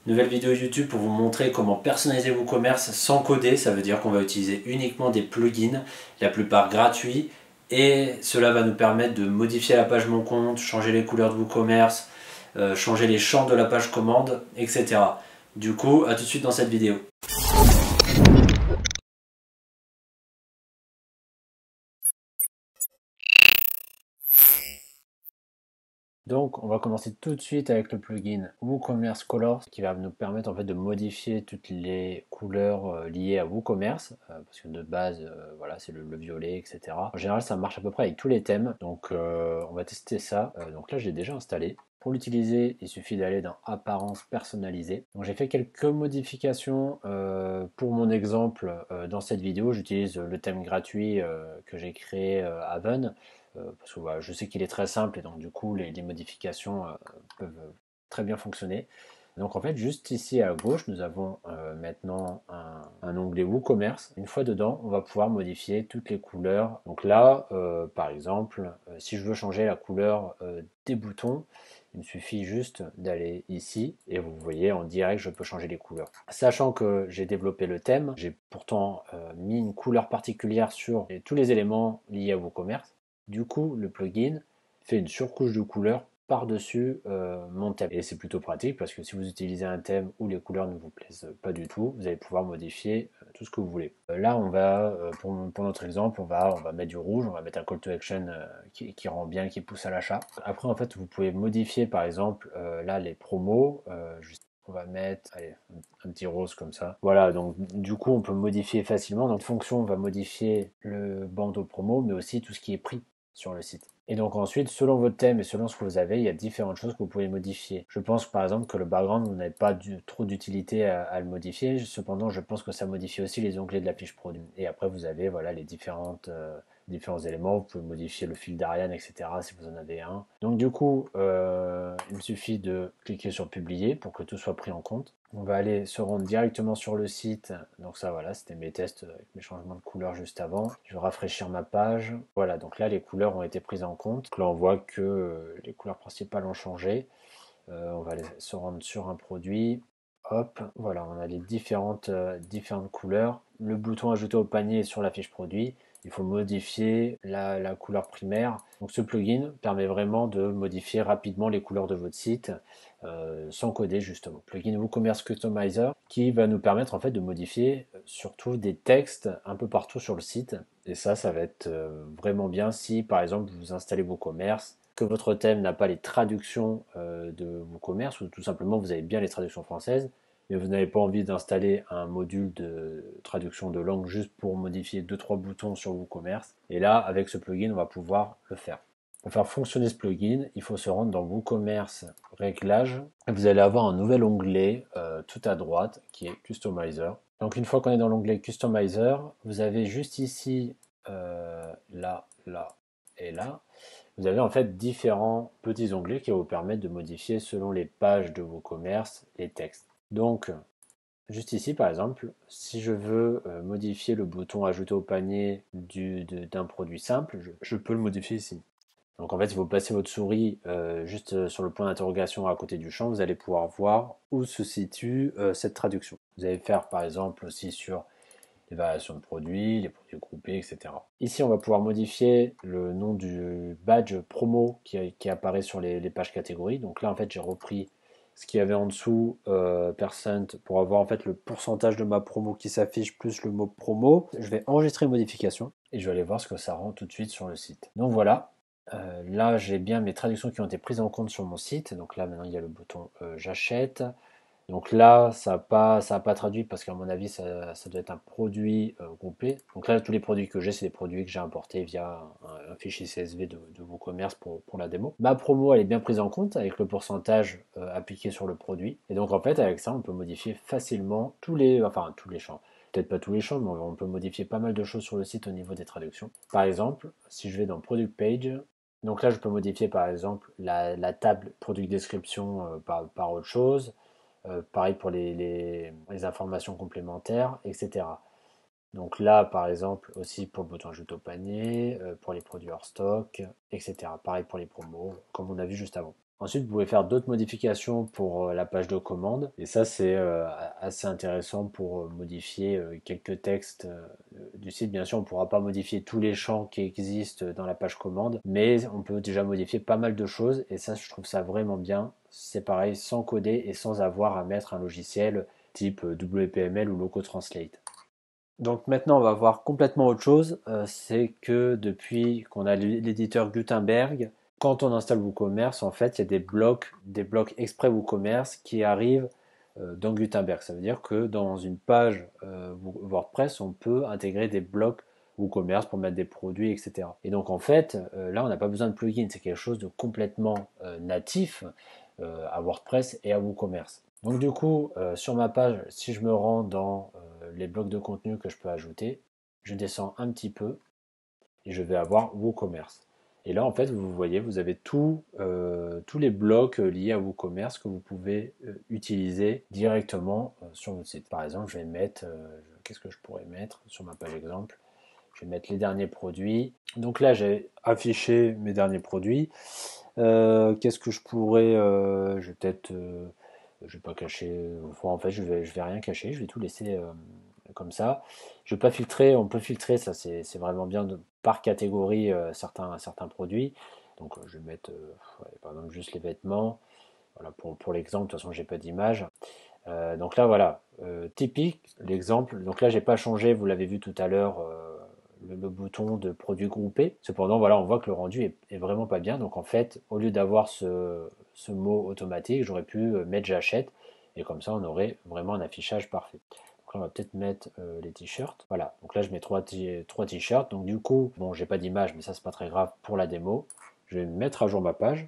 Nouvelle vidéo YouTube pour vous montrer comment personnaliser vos commerces sans coder. Ça veut dire qu'on va utiliser uniquement des plugins, la plupart gratuits, et cela va nous permettre de modifier la page Mon Compte, changer les couleurs de vos commerces, changer les champs de la page commande, etc. Du coup, à tout de suite dans cette vidéo. Donc on va commencer tout de suite avec le plugin WooCommerce Colors qui va nous permettre en fait de modifier toutes les couleurs liées à WooCommerce parce que de base voilà, c'est le violet, etc. En général ça marche à peu près avec tous les thèmes, donc on va tester ça. Donc là j'ai déjà installé. Pour l'utiliser, il suffit d'aller dans Apparence personnalisée. Donc j'ai fait quelques modifications pour mon exemple dans cette vidéo. J'utilise le thème gratuit que j'ai créé Haven. Parce que voilà, je sais qu'il est très simple et donc du coup les modifications peuvent très bien fonctionner. Donc en fait juste ici à gauche nous avons maintenant un onglet WooCommerce. Une fois dedans on va pouvoir modifier toutes les couleurs. Donc là par exemple si je veux changer la couleur des boutons, il me suffit juste d'aller ici et vous voyez en direct je peux changer les couleurs. Sachant que j'ai développé le thème, j'ai pourtant mis une couleur particulière sur tous les éléments liés à WooCommerce. Du coup, le plugin fait une surcouche de couleurs par-dessus mon thème. Et c'est plutôt pratique parce que si vous utilisez un thème où les couleurs ne vous plaisent pas du tout, vous allez pouvoir modifier tout ce que vous voulez. Là, on va, pour notre exemple, on va mettre du rouge, on va mettre un call to action qui rend bien, qui pousse à l'achat. Après, en fait, vous pouvez modifier, par exemple, là, les promos. On va mettre allez, un petit rose comme ça. Voilà, donc du coup, on peut modifier facilement. Dans fonction, on va modifier le bandeau promo, mais aussi tout ce qui est pris sur le site. Et donc ensuite, selon votre thème et selon ce que vous avez, il y a différentes choses que vous pouvez modifier. Je pense par exemple que le background, vous n'avez pas trop d'utilité à le modifier. Cependant, je pense que ça modifie aussi les onglets de la fiche produit. Et après, vous avez voilà, les différents éléments. Vous pouvez modifier le fil d'Ariane, etc. si vous en avez un. Donc du coup, il me suffit de cliquer sur publier pour que tout soit pris en compte. On va aller se rendre directement sur le site. Donc ça voilà, c'était mes tests avec mes changements de couleur juste avant. Je vais rafraîchir ma page. Voilà, donc là les couleurs ont été prises en compte. Donc là on voit que les couleurs principales ont changé. On va aller se rendre sur un produit. Hop, voilà, on a les différentes couleurs. Le bouton ajouter au panier sur la fiche produit. Il faut modifier la couleur primaire. Donc ce plugin permet vraiment de modifier rapidement les couleurs de votre site sans coder justement. Plugin WooCommerce Customizer qui va nous permettre en fait de modifier surtout des textes un peu partout sur le site. Et ça va être vraiment bien si par exemple vous installez WooCommerce, que votre thème n'a pas les traductions de WooCommerce ou tout simplement vous avez bien les traductions françaises mais vous n'avez pas envie d'installer un module de traduction de langue juste pour modifier 2-3 boutons sur WooCommerce. Et là, avec ce plugin, on va pouvoir le faire. Pour faire fonctionner ce plugin, il faut se rendre dans WooCommerce Réglages. Et vous allez avoir un nouvel onglet tout à droite qui est Customizer. Donc une fois qu'on est dans l'onglet Customizer, vous avez juste ici, là, là et là, vous avez en fait différents petits onglets qui vont vous permettre de modifier selon les pages de WooCommerce les textes. Donc, juste ici par exemple, si je veux modifier le bouton ajouter au panier d'un produit simple, je peux le modifier ici. Donc en fait, si vous passez votre souris juste sur le point d'interrogation à côté du champ, vous allez pouvoir voir où se situe cette traduction. Vous allez faire par exemple aussi sur les variations de produits, les produits groupés, etc. Ici, on va pouvoir modifier le nom du badge promo qui apparaît sur les pages catégories. Donc là, en fait, j'ai repris ce qu'il y avait en dessous, percent, pour avoir en fait le pourcentage de ma promo qui s'affiche plus le mot promo. Je vais enregistrer une modification et je vais aller voir ce que ça rend tout de suite sur le site. Donc voilà, là j'ai bien mes traductions qui ont été prises en compte sur mon site. Donc là maintenant il y a le bouton j'achète. Donc là, ça n'a pas traduit parce qu'à mon avis, ça doit être un produit groupé. Donc là, tous les produits que j'ai, c'est des produits que j'ai importés via un fichier CSV de WooCommerce pour la démo. Ma promo, elle est bien prise en compte avec le pourcentage appliqué sur le produit. Et donc en fait, avec ça, on peut modifier facilement tous les champs. Peut-être pas tous les champs, mais on peut modifier pas mal de choses sur le site au niveau des traductions. Par exemple, si je vais dans Product Page, donc là, je peux modifier par exemple la table Product Description par autre chose. Pareil pour les informations complémentaires, etc. Donc là, par exemple, aussi pour le bouton ajoute au panier, pour les produits hors stock, etc. Pareil pour les promos, comme on a vu juste avant. Ensuite, vous pouvez faire d'autres modifications pour la page de commande. Et ça, c'est assez intéressant pour modifier quelques textes du site. Bien sûr, on ne pourra pas modifier tous les champs qui existent dans la page commande, mais on peut déjà modifier pas mal de choses. Et ça, je trouve ça vraiment bien. C'est pareil, sans coder et sans avoir à mettre un logiciel type WPML ou Loco Translate. Donc maintenant, on va voir complètement autre chose. C'est que depuis qu'on a l'éditeur Gutenberg, quand on installe WooCommerce, en fait, il y a des blocs exprès WooCommerce qui arrivent dans Gutenberg. Ça veut dire que dans une page WordPress, on peut intégrer des blocs WooCommerce pour mettre des produits, etc. Et donc en fait, là, on n'a pas besoin de plugin. C'est quelque chose de complètement natif à WordPress et à WooCommerce. Donc du coup, sur ma page, si je me rends dans les blocs de contenu que je peux ajouter, je descends un petit peu et je vais avoir WooCommerce. Et là, en fait, vous voyez, vous avez tous les blocs liés à WooCommerce que vous pouvez utiliser directement sur votre site. Par exemple, je vais mettre, qu'est-ce que je pourrais mettre sur ma page exemple? Je vais mettre les derniers produits. Donc là, j'ai affiché mes derniers produits. Qu'est-ce que je pourrais, je vais peut-être, je vais pas cacher, enfin, en fait, je vais rien cacher, je vais tout laisser comme ça. Je vais pas filtrer, on peut filtrer, ça c'est vraiment bien par catégorie certains produits. Donc je vais mettre ouais, par exemple juste les vêtements. Voilà pour l'exemple, de toute façon j'ai pas d'image. Donc là voilà, typique l'exemple. Donc là j'ai pas changé, vous l'avez vu tout à l'heure, le bouton de produits groupés. Cependant voilà, on voit que le rendu est vraiment pas bien. Donc en fait, au lieu d'avoir ce mot automatique, j'aurais pu mettre j'achète et comme ça on aurait vraiment un affichage parfait. Donc là on va peut-être mettre les t-shirts. Voilà, donc là je mets trois t-shirts. Donc du coup, bon j'ai pas d'image, mais ça c'est pas très grave pour la démo. Je vais mettre à jour ma page.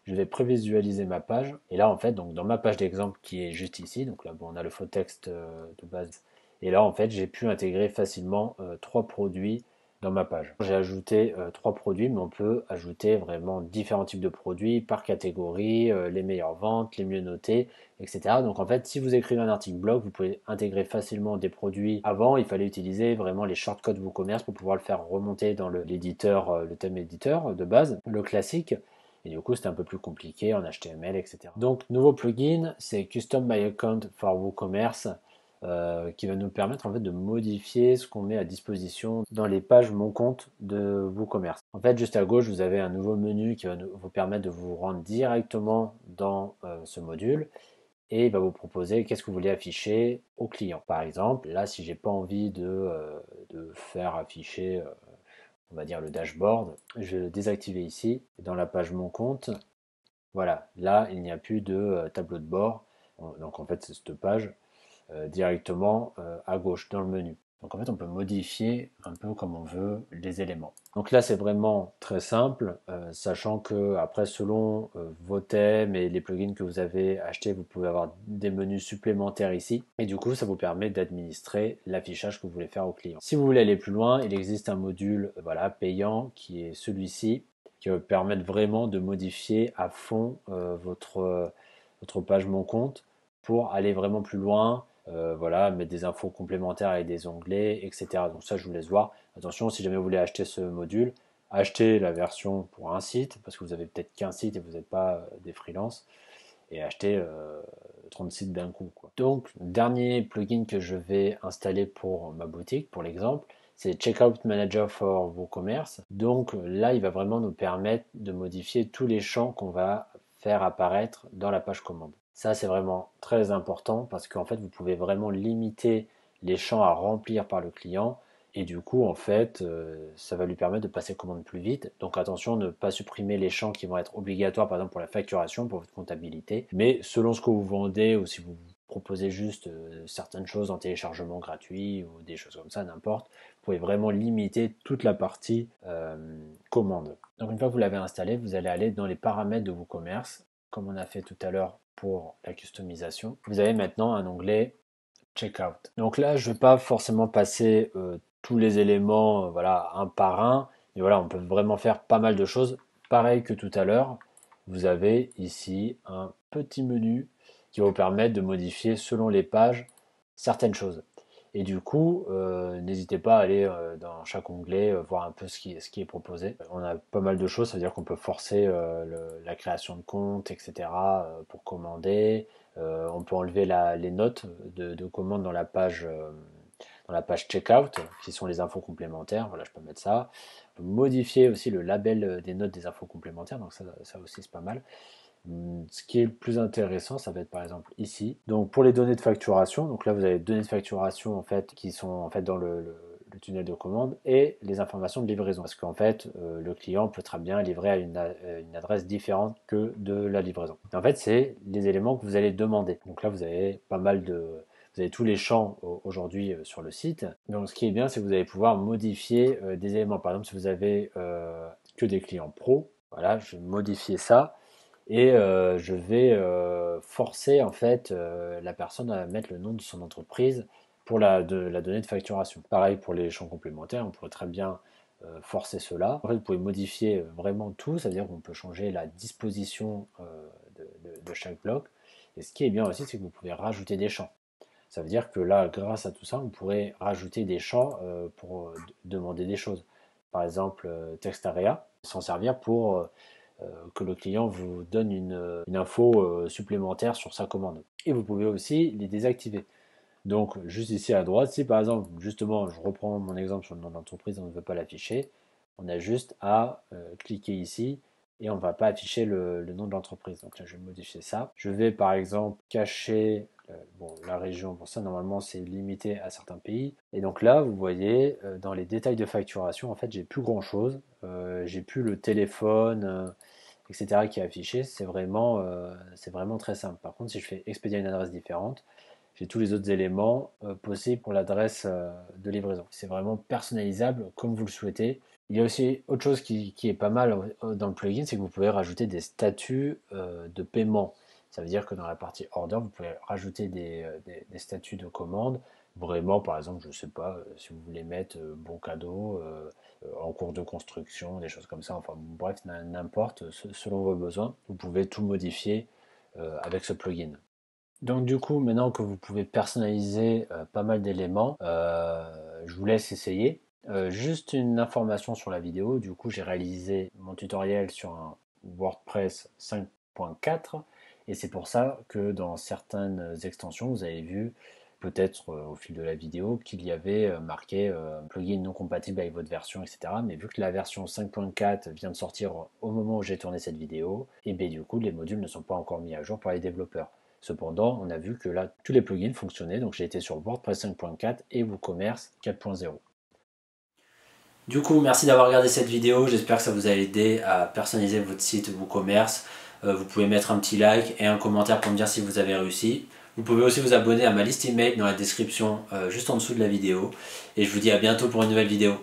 Je vais prévisualiser ma page. Et là, en fait, donc dans ma page d'exemple qui est juste ici, donc là, bon, on a le faux texte de base. Et là, en fait, j'ai pu intégrer facilement trois produits dans ma page. J'ai ajouté trois produits, mais on peut ajouter vraiment différents types de produits par catégorie, les meilleures ventes, les mieux notés, etc. Donc en fait, si vous écrivez un article blog, vous pouvez intégrer facilement des produits. Avant, il fallait utiliser vraiment les shortcodes WooCommerce pour pouvoir le faire remonter dans l'éditeur, le thème éditeur de base, le classique. Et du coup, c'était un peu plus compliqué en HTML, etc. Donc, nouveau plugin, c'est Custom My Account for WooCommerce, qui va nous permettre en fait de modifier ce qu'on met à disposition dans les pages Mon compte de WooCommerce. En fait, juste à gauche, vous avez un nouveau menu qui va vous permettre de vous rendre directement dans ce module et il va vous proposer qu'est-ce que vous voulez afficher au client. Par exemple, là, si j'ai pas envie de faire afficher on va dire le dashboard. Je vais le désactiver ici. Dans la page Mon compte, voilà, là, il n'y a plus de tableau de bord. Donc en fait, c'est cette page directement à gauche dans le menu. Donc en fait, on peut modifier un peu comme on veut les éléments. Donc là, c'est vraiment très simple, sachant que après, selon vos thèmes et les plugins que vous avez achetés, vous pouvez avoir des menus supplémentaires ici. Et du coup, ça vous permet d'administrer l'affichage que vous voulez faire au client. Si vous voulez aller plus loin, il existe un module voilà, payant qui est celui-ci, qui va vous permettre vraiment de modifier à fond votre page Mon compte pour aller vraiment plus loin, voilà, mettre des infos complémentaires avec des onglets, etc. Donc ça, je vous laisse voir. Attention, si jamais vous voulez acheter ce module, achetez la version pour un site, parce que vous avez peut-être qu'un site et vous n'êtes pas des freelances, et achetez 30 sites d'un coup, quoi. Donc, dernier plugin que je vais installer pour ma boutique, pour l'exemple, c'est Checkout Manager for WooCommerce. Donc là, il va vraiment nous permettre de modifier tous les champs qu'on va faire apparaître dans la page commande. Ça, c'est vraiment très important parce qu'en fait, vous pouvez vraiment limiter les champs à remplir par le client et du coup, en fait, ça va lui permettre de passer commande plus vite. Donc attention, ne pas supprimer les champs qui vont être obligatoires, par exemple pour la facturation, pour votre comptabilité. Mais selon ce que vous vendez ou si vous proposez juste certaines choses en téléchargement gratuit ou des choses comme ça, n'importe, vous pouvez vraiment limiter toute la partie commande. Donc une fois que vous l'avez installé, vous allez aller dans les paramètres de WooCommerce, comme on a fait tout à l'heure pour la customisation. Vous avez maintenant un onglet Checkout. Donc là, je ne vais pas forcément passer tous les éléments voilà, un par un, mais voilà, on peut vraiment faire pas mal de choses. Pareil que tout à l'heure, vous avez ici un petit menu qui va vous permettre de modifier selon les pages certaines choses. Et du coup, n'hésitez pas à aller dans chaque onglet, voir un peu ce qui est proposé. On a pas mal de choses, ça veut dire qu'on peut forcer la création de compte, etc. Pour commander. On peut enlever les notes de commande dans la page checkout, qui sont les infos complémentaires. Voilà, je peux mettre ça. On peut modifier aussi le label des notes des infos complémentaires, donc ça aussi c'est pas mal. Ce qui est le plus intéressant, ça va être par exemple ici. Donc pour les données de facturation, donc là vous avez les données de facturation en fait qui sont en fait dans le tunnel de commande et les informations de livraison. Parce qu'en fait, le client peut très bien livrer à une adresse différente que de la livraison. Et en fait, c'est les éléments que vous allez demander. Donc là, vous avez pas mal de, vous avez tous les champs aujourd'hui sur le site. Donc ce qui est bien, c'est que vous allez pouvoir modifier des éléments. Par exemple, si vous avez que des clients pro, voilà, je vais modifier ça et je vais forcer en fait la personne à mettre le nom de son entreprise pour la donnée de facturation. Pareil pour les champs complémentaires, on pourrait très bien forcer cela. En fait, vous pouvez modifier vraiment tout, c'est-à-dire qu'on peut changer la disposition de chaque bloc. Et ce qui est bien aussi, c'est que vous pouvez rajouter des champs. Ça veut dire que là, grâce à tout ça, vous pourrez rajouter des champs pour demander des choses. Par exemple, Textarea, s'en servir pour que le client vous donne une info supplémentaire sur sa commande. Et vous pouvez aussi les désactiver. Donc, juste ici à droite, si par exemple, justement, je reprends mon exemple sur le nom d'entreprise, on ne veut pas l'afficher, on a juste à cliquer ici et on ne va pas afficher le nom de l'entreprise. Donc là, je vais modifier ça. Je vais par exemple cacher bon, la région. Pour ça, normalement, c'est limité à certains pays. Et donc là, vous voyez, dans les détails de facturation, en fait, j'ai plus grand chose. J'ai plus le téléphone, etc. qui est affiché. C'est vraiment très simple. Par contre, si je fais expédier une adresse différente, j'ai tous les autres éléments possibles pour l'adresse de livraison. C'est vraiment personnalisable comme vous le souhaitez. Il y a aussi autre chose qui est pas mal dans le plugin, c'est que vous pouvez rajouter des statuts de paiement. Ça veut dire que dans la partie order, vous pouvez rajouter des statuts de commande. Vraiment, par exemple, je ne sais pas, si vous voulez mettre bon cadeau, en cours de construction, des choses comme ça. Enfin, bref, n'importe, selon vos besoins, vous pouvez tout modifier avec ce plugin. Donc du coup, maintenant que vous pouvez personnaliser pas mal d'éléments, je vous laisse essayer. Juste une information sur la vidéo, du coup j'ai réalisé mon tutoriel sur un WordPress 5.4 et c'est pour ça que dans certaines extensions, vous avez vu peut-être au fil de la vidéo qu'il y avait marqué plugin non compatible avec votre version, etc. Mais vu que la version 5.4 vient de sortir au moment où j'ai tourné cette vidéo, et bien du coup les modules ne sont pas encore mis à jour par les développeurs. Cependant, on a vu que là, tous les plugins fonctionnaient, donc j'ai été sur WordPress 5.4 et WooCommerce 4.0. Du coup, merci d'avoir regardé cette vidéo, j'espère que ça vous a aidé à personnaliser votre site WooCommerce. Vous pouvez mettre un petit like et un commentaire pour me dire si vous avez réussi. Vous pouvez aussi vous abonner à ma liste email dans la description juste en dessous de la vidéo. Et je vous dis à bientôt pour une nouvelle vidéo.